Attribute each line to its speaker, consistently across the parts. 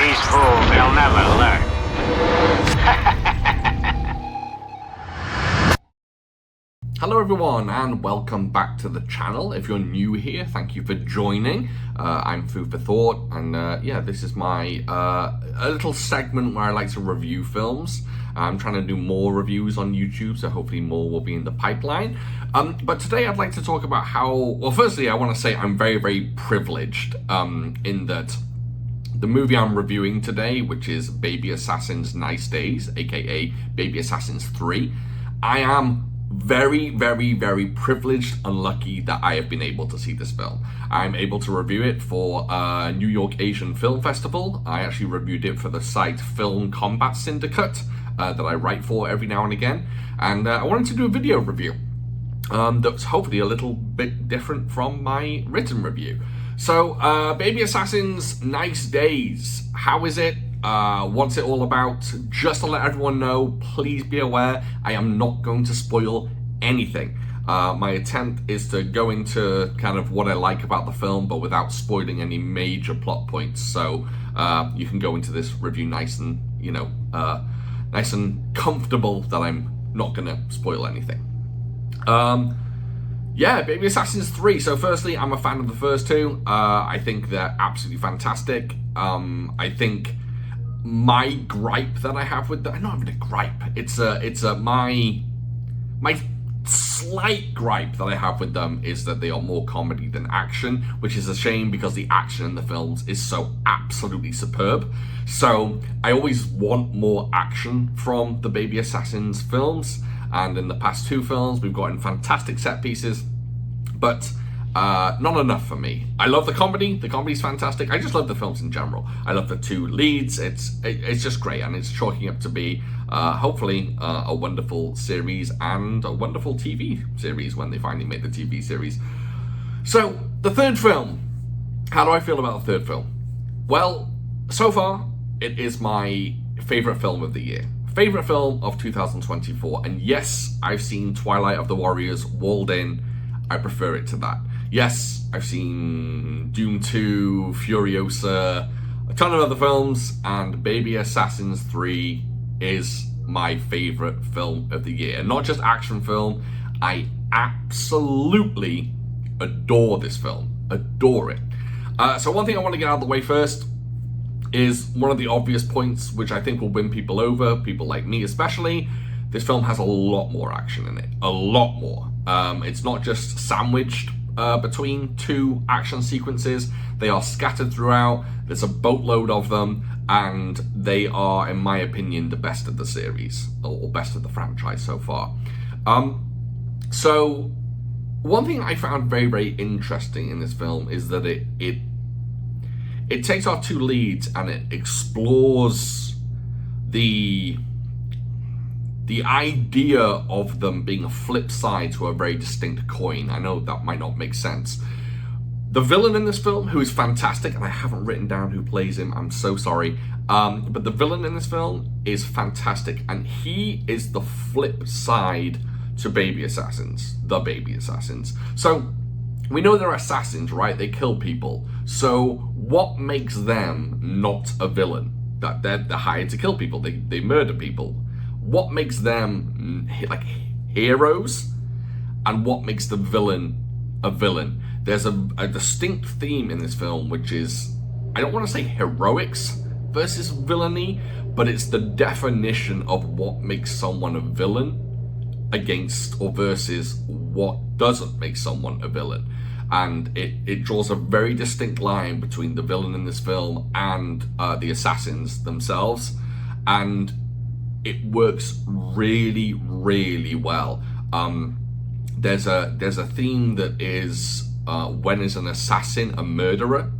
Speaker 1: These fools, they'll never learn.
Speaker 2: Hello everyone and welcome back to the channel. If you're new here, thank you for joining. I'm Food for Thought, and yeah, this is my a little segment where I like to review films. I'm trying to do more reviews on YouTube, so hopefully more will be in the pipeline. But today I'd like to talk about how, well, firstly I want to say I'm very privileged in that the movie I'm reviewing today, which is Baby Assassin's Nice Days, aka Baby Assassins 3, I am very privileged and lucky that I have been able to see this film. I'm able to review it for New York Asian Film Festival. I actually reviewed it for the site Film Combat Syndicate that I write for every now and again, and I wanted to do a video review that's hopefully a little bit different from my written review. So Baby Assassin's Nice Days, how is it? What's it all about? Just to let everyone know, please be aware, I am not going to spoil anything. My attempt is to go into kind of what I like about the film, but without spoiling any major plot points. So you can go into this review nice and, you know, nice and comfortable that I'm not going to spoil anything. Yeah, Baby Assassins 3. So firstly, I'm a fan of the first two. I think they're absolutely fantastic. I think my gripe that I have with them, I'm not having a gripe, it's my slight gripe that I have with them is that they are more comedy than action, which is a shame because the action in the films is so absolutely superb. So I always want more action from the Baby Assassins films, and in the past two films we've gotten fantastic set pieces, but not enough for me. I love the comedy's fantastic. I just love the films in general. I love the two leads. It's just great, and it's chalking up to be hopefully a wonderful series and a wonderful TV series when they finally make the TV series. So the third film, how do I feel about the third film? Well, so far it is my favorite film of the year, favorite film of 2024, and yes, I've seen Twilight of the Warriors walled in. I prefer it to that. Yes, I've seen Doom 2, Furiosa, a ton of other films, and Baby Assassins 3 is my favorite film of the year. Not just action film, I absolutely adore this film. Adore it. So one thing I want to get out of the way first is one of the obvious points which I think will win people over, people like me especially. This film has a lot more action in it. A lot more. It's not just sandwiched between two action sequences. They are scattered throughout. There's a boatload of them, and they are, in my opinion, the best of the series, or best of the franchise so far. So one thing I found very interesting in this film is that it takes our two leads and it explores the idea of them being a flip side to a very distinct coin. I know that might not make sense. The villain in this film, who is fantastic, and I haven't written down who plays him, I'm so sorry, but the villain in this film is fantastic, and he is the flip side to Baby Assassins, the Baby Assassins. So we know they're assassins, right? They kill people. So what makes them not a villain? That they're hired to kill people. They murder people. What makes them like heroes, and what makes the villain a villain? There's a distinct theme in this film, which is, I don't want to say heroics versus villainy, but it's the definition of what makes someone a villain against or versus what doesn't make someone a villain. And it draws a very distinct line between the villain in this film and the assassins themselves, and it works really well. There's a theme that is when is an assassin a murderer,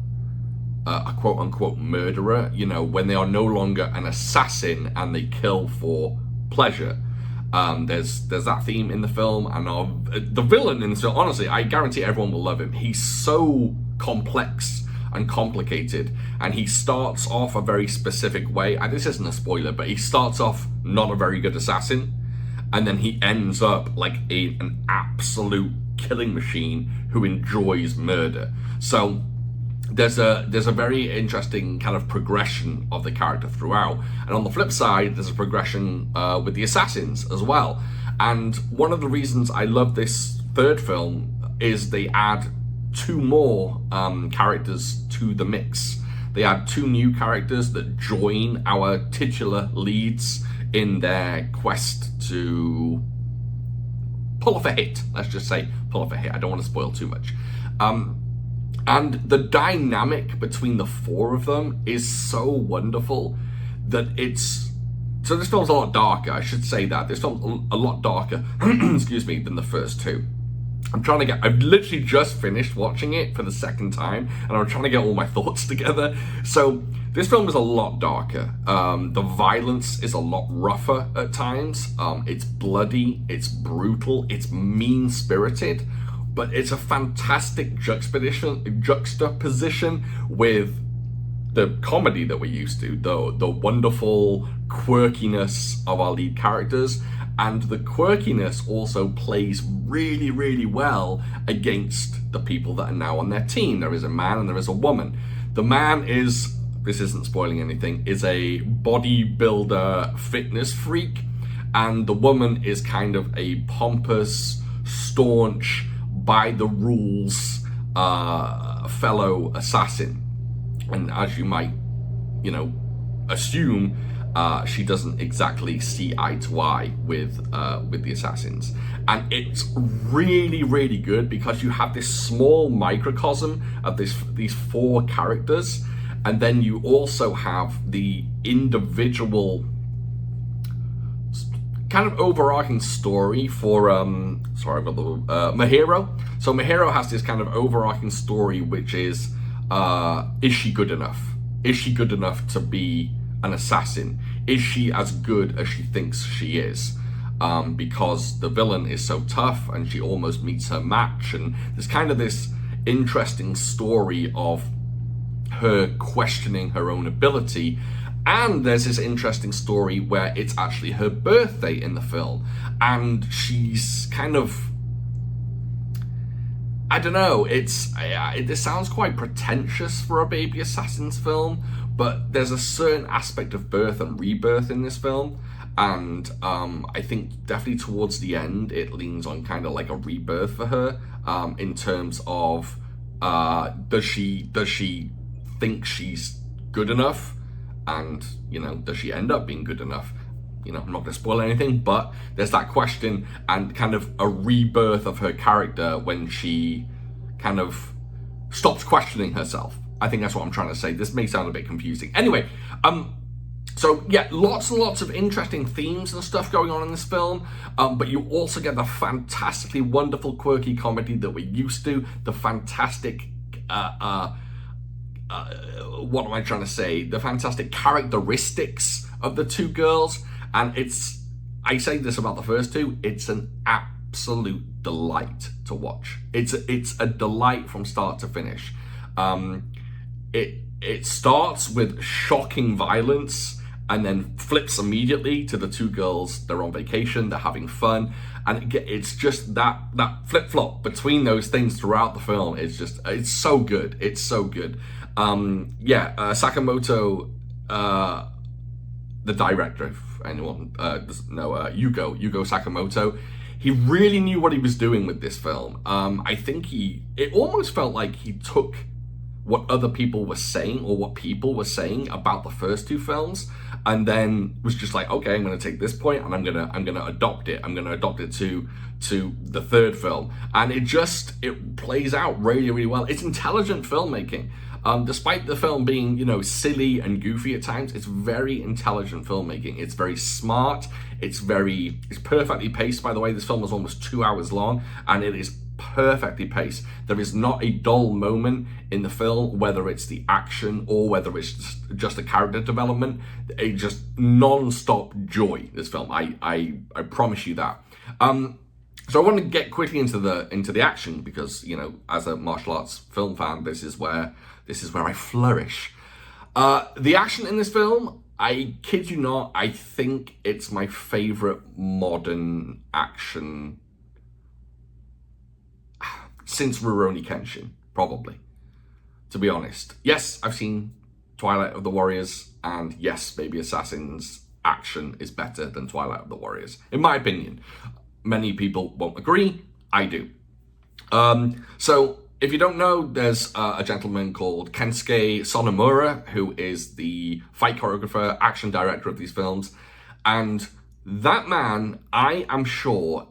Speaker 2: a quote-unquote murderer, you know, when they are no longer an assassin and they kill for pleasure. There's that theme in the film, and the villain in this film, honestly, I guarantee everyone will love him. He's so complex and complicated, and he starts off a very specific way. This isn't a spoiler, but he starts off not a very good assassin, and then he ends up like an absolute killing machine who enjoys murder. So there's a very interesting kind of progression of the character throughout. And on the flip side, there's a progression with the assassins as well. And one of the reasons I love this third film is they add two more characters to the mix. They add two new characters that join our titular leads in their quest to pull off a hit. Let's just say pull off a hit. I don't want to spoil too much. And the dynamic between the four of them is so wonderful that it's... So this film's a lot darker, I should say that. This film's a lot darker, excuse me, than the first two. I've literally just finished watching it for the second time, and I'm trying to get all my thoughts together. So this film is a lot darker. The violence is a lot rougher at times. It's bloody, it's brutal, it's mean-spirited, but it's a fantastic juxtaposition with the comedy that we're used to, the wonderful quirkiness of our lead characters. And the quirkiness also plays really, really well against the people that are now on their team. There is a man and there is a woman. The man is, this isn't spoiling anything, is a bodybuilder fitness freak. And the woman is kind of a pompous, staunch, by the rules fellow assassin. And as you might, assume, she doesn't exactly see eye to eye with the assassins. And it's really, really good because you have this small microcosm of these four characters, and then you also have the individual kind of overarching story for Mahiro. So Mahiro has this kind of overarching story, which is she good enough? Is she good enough to be an assassin? Is she as good as she thinks she is? Because the villain is so tough and she almost meets her match, and there's kind of this interesting story of her questioning her own ability. And there's this interesting story where it's actually her birthday in the film, and she's kind of, I don't know, this sounds quite pretentious for a baby assassins film, but there's a certain aspect of birth and rebirth in this film, and I think definitely towards the end it leans on kind of like a rebirth for her, in terms of does she think she's good enough, and does she end up being good enough? I'm not going to spoil anything, but there's that question and kind of a rebirth of her character when she kind of stops questioning herself. I think that's what I'm trying to say. This may sound a bit confusing. Anyway, so yeah, lots and lots of interesting themes and stuff going on in this film, but you also get the fantastically wonderful, quirky comedy that we're used to, the fantastic, what am I trying to say? The fantastic characteristics of the two girls. And I say this about the first two, it's an absolute delight to watch. It's a delight from start to finish. It starts with shocking violence and then flips immediately to the two girls. They're on vacation, they're having fun, and it's just that flip-flop between those things throughout the film. It's so good. It's so good. Sakamoto, the director, if anyone doesn't know, Yugo Sakamoto, he really knew what he was doing with this film. I think it almost felt like he took what other people were saying, or what people were saying about the first two films, and then was just like, okay, I'm going to take this point and I'm going to adopt it. I'm going to adopt it to the third film, and it plays out really, really well. It's intelligent filmmaking. Despite the film being, silly and goofy at times, it's very intelligent filmmaking. It's very smart. It's perfectly paced, by the way. This film is almost 2 hours long, and it is perfectly paced. There is not a dull moment in the film, whether it's the action or whether it's just the character development. It's just non-stop joy, this film. I promise you that. So I want to get quickly into the action, because as a martial arts film fan, this is where I flourish. The action in this film, I kid you not, I think it's my favorite modern action since Rurouni Kenshin, probably. to be honest. Yes, I've seen Twilight of the Warriors, and yes, Baby Assassin's action is better than Twilight of the Warriors, in my opinion. Many people won't agree. I do. So, if you don't know, there's a gentleman called Kensuke Sonomura, who is the fight choreographer, action director of these films. And that man, I am sure,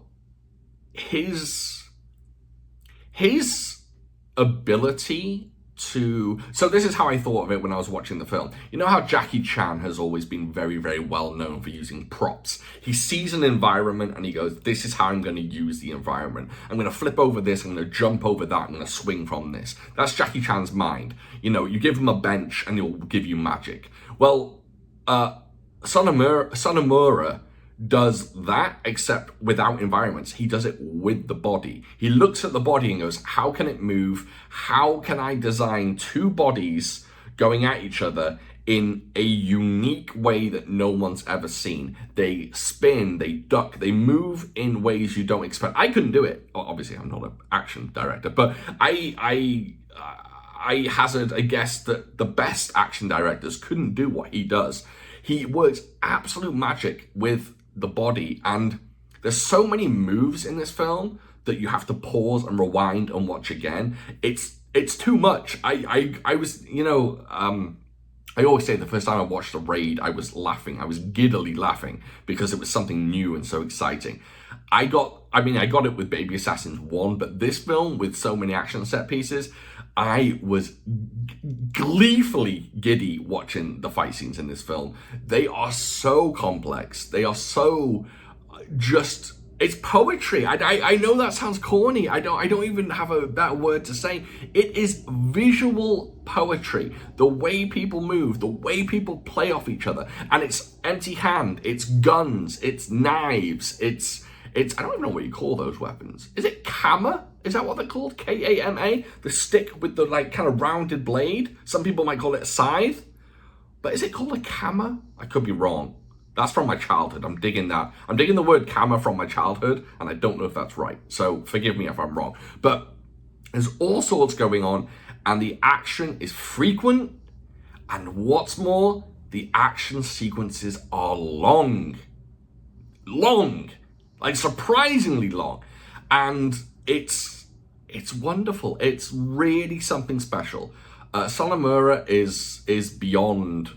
Speaker 2: his ability to... So this is how I thought of it when I was watching the film. You know how Jackie Chan has always been very, very well known for using props? He sees an environment and he goes, this is how I'm going to use the environment. I'm going to flip over this, I'm going to jump over that, I'm going to swing from this. That's Jackie Chan's mind. You know, you give him a bench and he'll give you magic. Well, Sonomura does that, except without environments. He does it with the body. He looks at the body and goes, how can it move? How can I design two bodies going at each other in a unique way that no one's ever seen? They spin, they duck, they move in ways you don't expect. I couldn't do it. Obviously, I'm not an action director, but I hazard a guess that the best action directors couldn't do what he does. He works absolute magic with the body, and there's so many moves in this film that you have to pause and rewind and watch again. It's too much. I was, you know, I always say the first time I watched The Raid, I was laughing. I was giddily laughing because it was something new and so exciting. I got it with Baby Assassins 1, but this film with so many action set pieces, I was gleefully giddy watching the fight scenes in this film. They are so complex. They are so just... It's poetry. I know that sounds corny. I don't even have that word to say. It is visual poetry. The way people move, the way people play off each other, and it's empty hand. It's guns. It's knives. It's I don't even know what you call those weapons. Is it kama? Is that what they're called? Kama? The stick with the like kind of rounded blade. Some people might call it a scythe, but is it called a kama? I could be wrong. That's from my childhood. I'm digging that. I'm digging the word kama from my childhood, and I don't know if that's right. So forgive me if I'm wrong. But there's all sorts going on, and the action is frequent. And what's more, the action sequences are long. Long. Like surprisingly long. And it's wonderful. It's really something special. Sonomura is beyond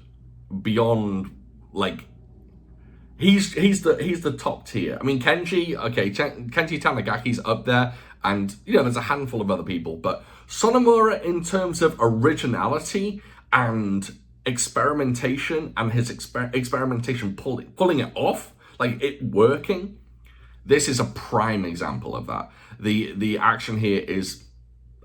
Speaker 2: like... He's the top tier. I mean, Kenji Tanagaki's up there, and you know there's a handful of other people, but Sonomura, in terms of originality and experimentation, and his experimentation pulling it off, like it working, this is a prime example of that. The action here is,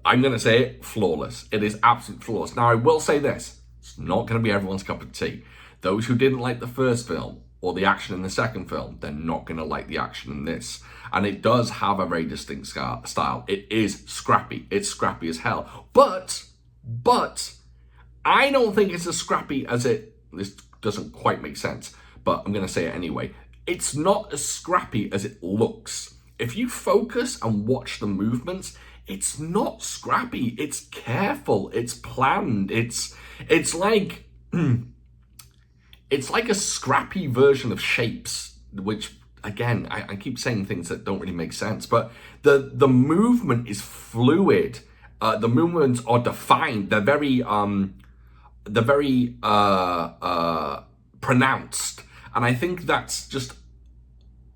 Speaker 2: I'm gonna say it, flawless. It is absolutely flawless. Now I will say this: it's not gonna be everyone's cup of tea. Those who didn't like the first film or the action in the second film, they're not going to like the action in this. And it does have a very distinct style. It is scrappy. It's scrappy as hell. But I don't think it's as scrappy as it... This doesn't quite make sense, but I'm going to say it anyway. It's not as scrappy as it looks. If you focus and watch the movements, it's not scrappy. It's careful. It's planned. It's like... It's like a scrappy version of Shapes, which, again, I keep saying things that don't really make sense, but the movement is fluid. The movements are defined. They're very pronounced. And I think that's just...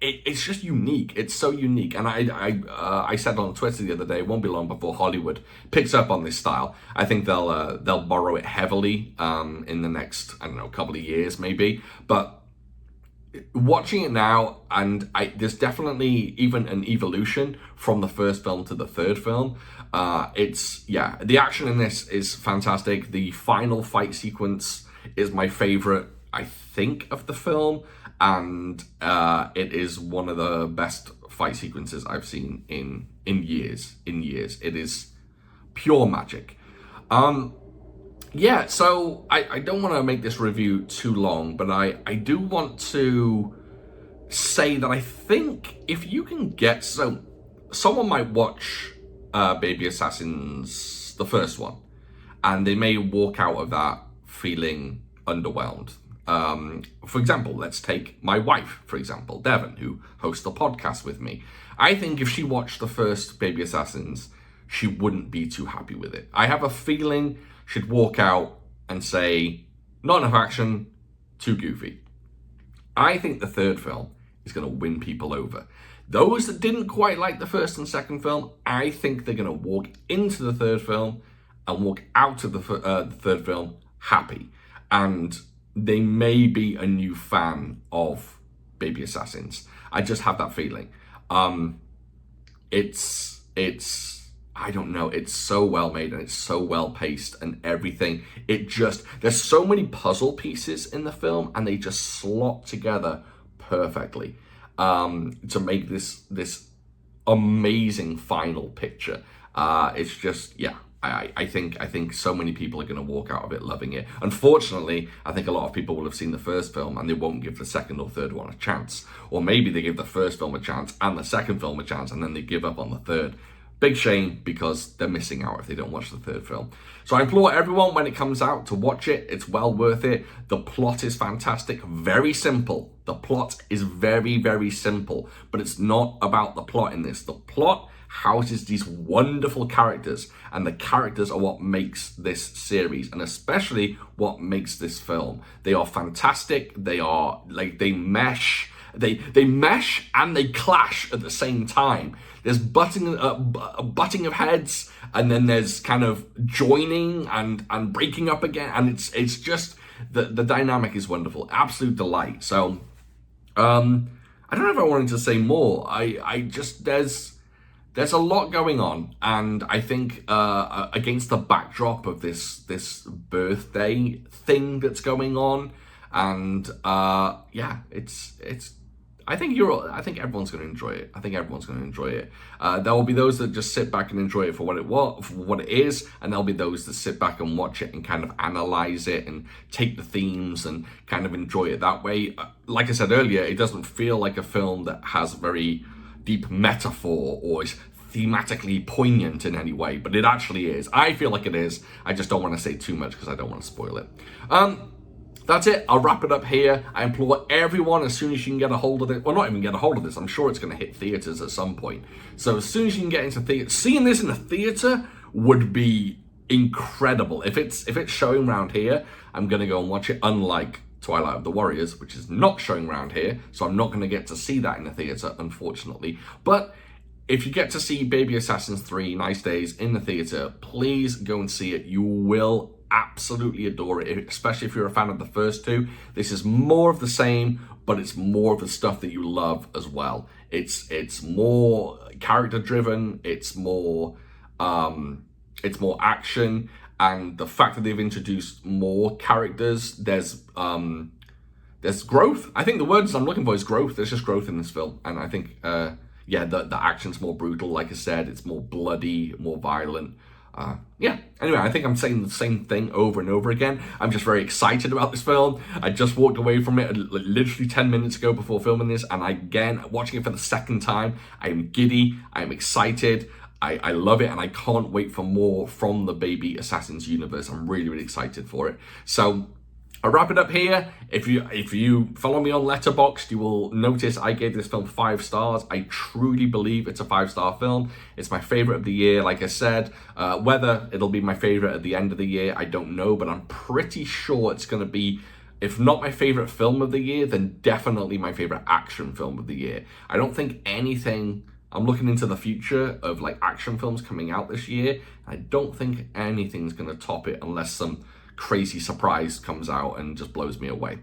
Speaker 2: It's just unique. It's so unique. And I said on Twitter the other day, it won't be long before Hollywood picks up on this style. I think they'll borrow it heavily in the next, I don't know, couple of years maybe. But watching it now, and there's definitely even an evolution from the first film to the third film. The action in this is fantastic. The final fight sequence is my favorite, I think, of the film. And it is one of the best fight sequences I've seen in years. It is pure magic. So I don't want to make this review too long, but I do want to say that I think if you can get... So someone might watch Baby Assassins, the first one, and they may walk out of that feeling underwhelmed. For example, let's take my wife, for example, Devon, who hosts the podcast with me. I think if she watched the first Baby Assassins, she wouldn't be too happy with it. I have a feeling she'd walk out and say, not enough action, too goofy. I think the third film is going to win people over. Those that didn't quite like the first and second film, I think they're going to walk into the third film and walk out of the third film happy. And they may be a new fan of Baby Assassins. I just have that feeling. It's I don't know, it's so well made and it's so well paced and everything. There's so many puzzle pieces in the film and they just slot together perfectly to make this amazing final picture. It's just, yeah, I think so many people are going to walk out of it loving it. Unfortunately, I think a lot of people will have seen the first film and they won't give the second or third one a chance. Or maybe they give the first film a chance and the second film a chance and then they give up on the third. Big shame, because they're missing out if they don't watch the third film. So I implore everyone when it comes out to watch it. It's well worth it. The plot is fantastic, very simple. The plot is very, very simple, but it's not about the plot in this. The plot houses these wonderful characters, and the characters are what makes this series, and especially what makes this film. They are fantastic. They are like, they mesh. They mesh and they clash at the same time. There's butting of heads, and then there's kind of joining and breaking up again, and it's just the dynamic is wonderful, absolute delight. So I don't know if I wanted to say more. I just there's a lot going on, and I think against the backdrop of this birthday thing that's going on, and yeah, it's. I think everyone's going to enjoy it. I think everyone's going to enjoy it. There will be those that just sit back and enjoy it for what it is, and there'll be those that sit back and watch it and kind of analyze it and take the themes and kind of enjoy it that way. Like I said earlier, it doesn't feel like a film that has very deep metaphor or is thematically poignant in any way, but it actually is. I feel like it is. I just don't want to say too much because I don't want to spoil it. That's it. I'll wrap it up here. I implore everyone, as soon as you can get a hold of it, well, not even get a hold of this, I'm sure it's going to hit theaters at some point. So as soon as you can get into theater, seeing this in a theater would be incredible. If it's showing around here, I'm going to go and watch it, unlike Twilight of the Warriors, which is not showing around here, so I'm not going to get to see that in the theater, unfortunately. But if you get to see Baby Assassins 3 Nice Days in the theater, please go and see it. You will absolutely adore it, especially if you're a fan of the first two. This is more of the same, but it's more of the stuff that you love as well. It's more character driven, it's more action, and the fact that they've introduced more characters, there's growth. I think the words I'm looking for is growth. There's just growth in this film, and I think yeah, the action's more brutal. Like I said, it's more bloody, more violent. Yeah, anyway, I think I'm saying the same thing over and over again. I'm just very excited about this film. I just walked away from it literally 10 minutes ago before filming this, and again, watching it for the second time, I'm giddy, I'm excited, I love it, and I can't wait for more from the Baby Assassins universe. I'm really, really excited for it. So I'll wrap it up here. If you follow me on Letterboxd, you will notice I gave this film 5 stars. I truly believe it's a 5-star film. It's my favorite of the year, like I said. Whether it'll be my favorite at the end of the year, I don't know, but I'm pretty sure it's going to be, if not my favorite film of the year, then definitely my favorite action film of the year. I don't think anything, I'm looking into the future of like action films coming out this year. I don't think anything's going to top it unless some crazy surprise comes out and just blows me away.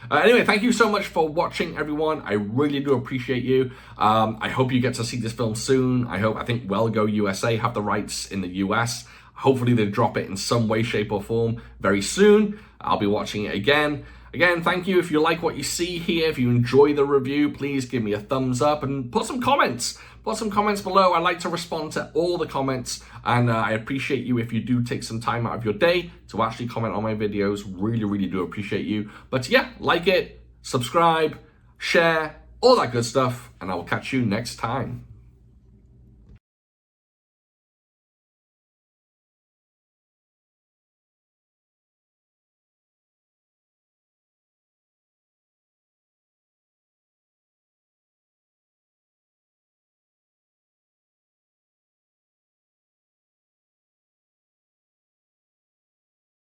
Speaker 2: Anyway, thank you so much for watching, everyone. I really do appreciate you. I hope you get to see this film soon. I think Well Go USA have the rights in the US. Hopefully they drop it in some way, shape or form very soon. I'll be watching it again. Again, thank you. If you like what you see here, if you enjoy the review, please give me a thumbs up and put some comments. Put some comments below. I like to respond to all the comments, and I appreciate you if you do take some time out of your day to actually comment on my videos. Really, really do appreciate you. But yeah, like it, subscribe, share, all that good stuff, and I will catch you next time.